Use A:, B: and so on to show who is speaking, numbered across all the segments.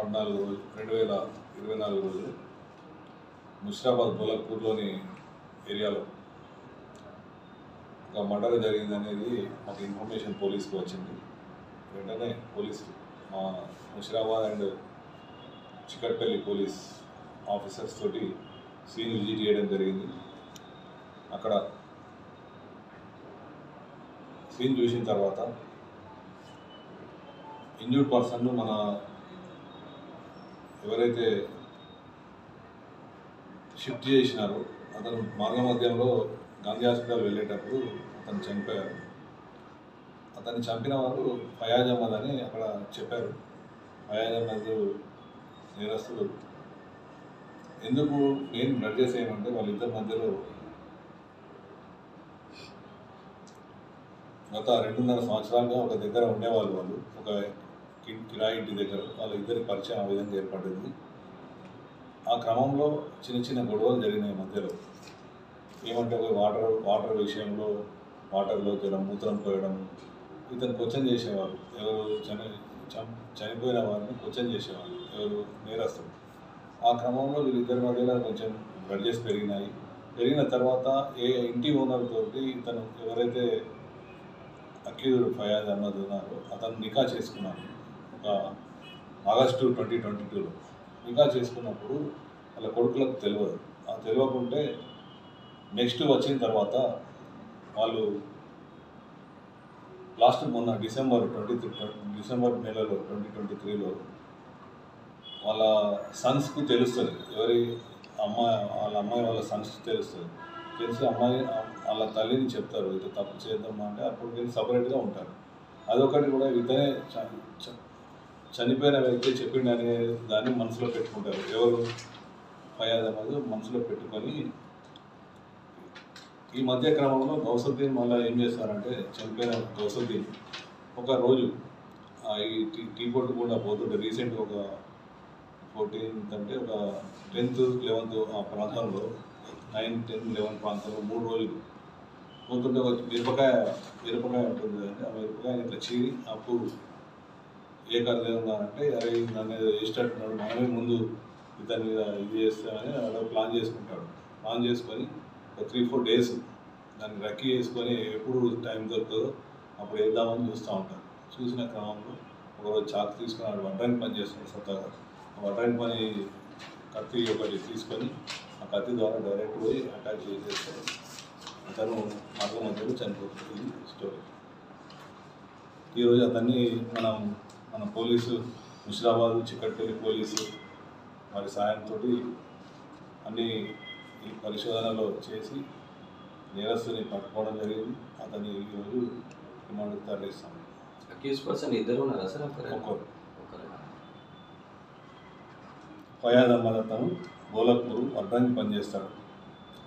A: 14 రోజు 2024 రోజు ముషిరాబాద్ బోలక్పూర్లోని ఏరియాలో ఒక మర్డర్ జరిగిందనేది మాకు ఇన్ఫర్మేషన్ పోలీస్కి వచ్చింది. వెంటనే పోలీసు మా Musheerabad and Chikatpalli police officers తోటి సీన్ విజిట్ చేయడం జరిగింది. అక్కడ సీన్ చూసిన తర్వాత ఇంజూర్డ్ పర్సన్ మన ఎవరైతే షిఫ్ట్ చేసినారో అతను మార్గ మధ్యంలో గాంధీ హాస్పిటల్ వెళ్ళేటప్పుడు అతను చనిపోయారు. అతన్ని చంపిన వారు ఫయాజ్ అహ్మద్ అని అక్కడ చెప్పారు. ఫయాజ్ అహ్మద్ నేరస్తుడు. ఎందుకు నేను బ్లడ్ చేసేయమంటే వాళ్ళిద్దరి మధ్యలో గత 2.5 సంవత్సరాలుగా ఒక దగ్గర ఉండేవాళ్ళు. వాళ్ళు ఒక కిరాయి ఇంటి దగ్గర వాళ్ళిద్దరి పరిచయం ఆ విధంగా ఏర్పడింది. ఆ క్రమంలో చిన్న చిన్న గొడవలు జరిగినాయి మధ్యలో. ఏమంటే వాటర్ విషయంలో వాటర్లో జరం మూత్రం పోయడం, ఇతను క్వశ్చన్ చేసేవారు. ఎవరు చనిపోయిన వారిని క్వశ్చన్ చేసేవాళ్ళు, ఎవరు నేరస్తులు. ఆ క్రమంలో వీళ్ళిద్దరి మధ్యలో కొంచెం గ్రడ్జెస్ పెరిగినాయి. పెరిగిన తర్వాత ఇంటి ఓనర్ తోటి ఇతను ఎవరైతే అక్యూజ్డ్ ఫయాజ్ అహ్మద్ ఉన్నారో అతను నికా చేసుకున్నారు. ఒక ఆగస్టు 2022లో నికా చేసుకున్నప్పుడు వాళ్ళ కొడుకులకు తెలియదు. ఆ తెలియకుంటే నెక్స్ట్ వచ్చిన తర్వాత వాళ్ళు లాస్ట్ మొన్న డిసెంబర్ నెలలో 2023లో వాళ్ళ సన్స్కు తెలుస్తుంది. వాళ్ళ అమ్మాయి వాళ్ళ సన్స్కి తెలుస్తుంది. తెలిసి అమ్మాయి వాళ్ళ తల్లిని చెప్తారు, ఇది తప్పు చేద్దామా అంటే అప్పుడు వీళ్ళు సపరేట్గా ఉంటారు. అదొకటి కూడా ఇతనే చనిపోయిన వ్యక్తి చెప్పిండు అనే దాన్ని మనసులో పెట్టుకుంటారు. ఎవరు ఫయాజ్ అహ్మద్ మనసులో పెట్టుకొని ఈ మధ్య క్రమంలో గౌసుద్దీన్ మళ్ళీ ఏం చేస్తారంటే చనిపోయిన గౌసుద్దీన్ ఒక రోజు ఈ టీ కొట్టు కూడా పోతుంటే రీసెంట్గా ఒక 14th అంటే ఒక 10th 11th ఆ ప్రాంతంలో 9, 10, 11 ప్రాంతంలో 3 రోజులు పోతుంటే ఒక మిరపకాయ ఉంటుంది అంటే ఆ మిరపకాయ ఇట్లా చీరి అప్పుడు ఏ కర్రీ ఉన్నారంటే అరే నన్ను వేసేటట్టున్నాడు, మనమే ముందు ఇతని మీద ఇది చేస్తామని అలా ప్లాన్ చేసుకుంటాడు. ప్లాన్ చేసుకొని ఒక 3-4 days దాన్ని రక్కీ చేసుకొని ఎప్పుడు టైం దొరుకుతుందో అప్పుడు వేద్దామని చూస్తూ ఉంటారు. చూసిన క్రమంలో ఒకరోజు చాకు తీసుకొని వడ్రానికి పని చేస్తున్నాడు సొంతగా. వడ్రానికి పని కత్తి ఒకటి తీసుకొని ఆ కత్తి ద్వారా డైరెక్ట్ పోయి అటాక్ చేసేస్తే అతను మార్గ మధ్యలో చనిపోతుంది. స్టోరీ. ఈరోజు అతన్ని మన పోలీసు ముషిరాబాద్ చికట్పల్లి పోలీసు వారి సాయంతో అన్ని ఈ పరిశోధనలో చేసి నేరస్తుని పట్టుకోవడం జరిగింది. అతన్ని ఈరోజు రిమాండ్కి తరలిస్తాం.
B: అక్యూజ్ పర్సన్ ఇద్దరు ఉన్నారా సార్?
A: ఒకరు. ఫయాజ్ అహ్మద్ అతను బోలక్పూర్ వడ్రంగి పనిచేస్తాడు.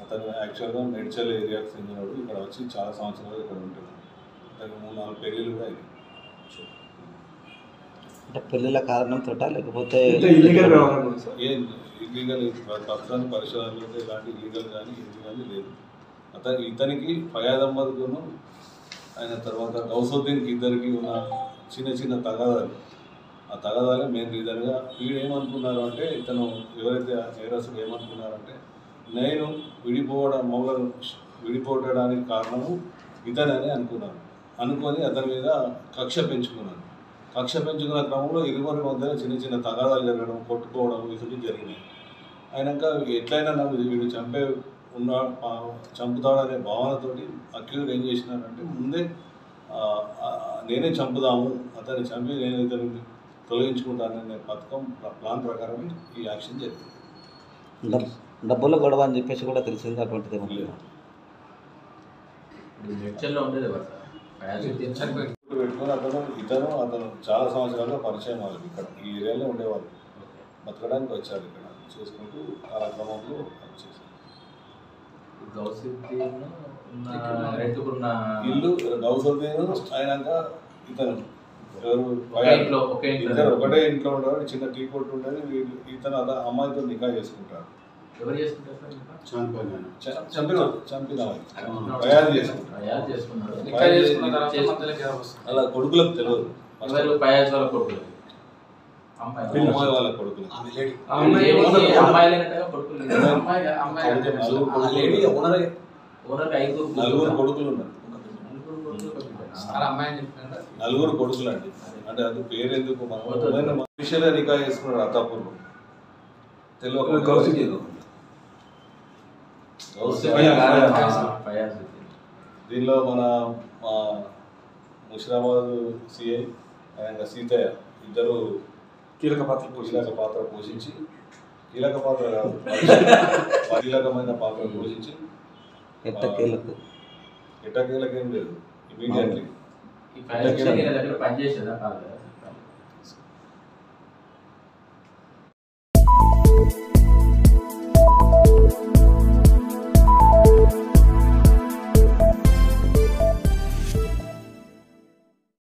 A: అతను యాక్చువల్గా మేడ్చల్ ఏరియాకి చెందినవాడు. ఇక్కడ వచ్చి చాలా సంవత్సరాలు ఇక్కడ ఉంటున్నాడు. అతనికి 3-4 పెళ్ళిళ్ళు కూడా అయింది.
C: అంటే పెళ్ళిళ్ళ కారణంతో లేకపోతే
A: ఇల్లీగల్ ప్రస్తుతానికి పరిశోధనలో ఇలాంటి ఇల్లీగల్ కానీ లేదు. ఇతనికి ఫయాజ్ అహ్మద్కును ఆయన తర్వాత గౌసుద్దీన్కి ఇద్దరికి ఉన్న చిన్న తగాదాలు, ఆ తగాదాలే మెయిన్ రీజన్గా వీడు ఏమనుకున్నారు అంటే ఇతను ఎవరైతే నేరస్తుడు ఏమనుకున్నారంటే నేను విడిపోవడానికి కారణము ఇతనని అనుకున్నాను. అనుకొని అతని మీద కక్ష పెంచుకున్నాను. కక్ష పెంచుకున్న క్రమంలో ఇరువురి మధ్యలో చిన్న తగాదాలు జరగడం, కొట్టుకోవడం ఇటువంటి జరిగినాయి. అయినాక ఎట్లయినా నన్ను వీడు చంపుతాడనే భావనతోటి అక్యూజ్డ్ ఏం చేసినారంటే ముందే నేనే చంపుదాము, అతన్ని చంపి నేను ఇతన్ని తొలగించుకుంటాననే ప్లాన్ ప్రకారమే ఈ యాక్షన్ జరిగింది.
C: డబ్బుల గొడవ అని చెప్పేసి కూడా తెలిసింది. అటువంటిది
A: పెట్టుకొని అతను చాలా సంవత్సరాలుగా పరిచయం వాళ్ళు ఇక్కడ ఈ ఏరియాలో ఉండేవాళ్ళు. బతకడానికి వచ్చారు ఇక్కడ చేసుకుంటూ కాలక్రమంలో వచ్చేసారు. ఇల్లు గౌసుద్దీన్ అయినాక ఇతను ఇద్దరు ఒకటే ఇంట్లో ఉండేవాడు. చిన్న టీ కొట్టు ఉండేది. ఇతను అమ్మాయితో నికా చేసుకుంటాడు. చంపిన అలా కొడుకులకు తెలియదు. అమ్మాయి వాళ్ళ కొడుకులు నలుగురు కొడుకులు ఉన్నారు. నలుగురు కొడుకులు అండి. అంటే అది పేరు ఎందుకు మనం విషయంలో రికా చేసుకున్నాడు అత్తాపూర్లో తెలియదు. దీనిలో మన ముషిరాబాద్ సిఐ అండ్ సీతయ్య ఇద్దరు కీలక పాత్ర పోషించి కీలకమైన పాత్ర పోషించి ఎట్టకేలకేం లేదు ఇమీడియట్లీ
B: పనిచేసేదా కాదు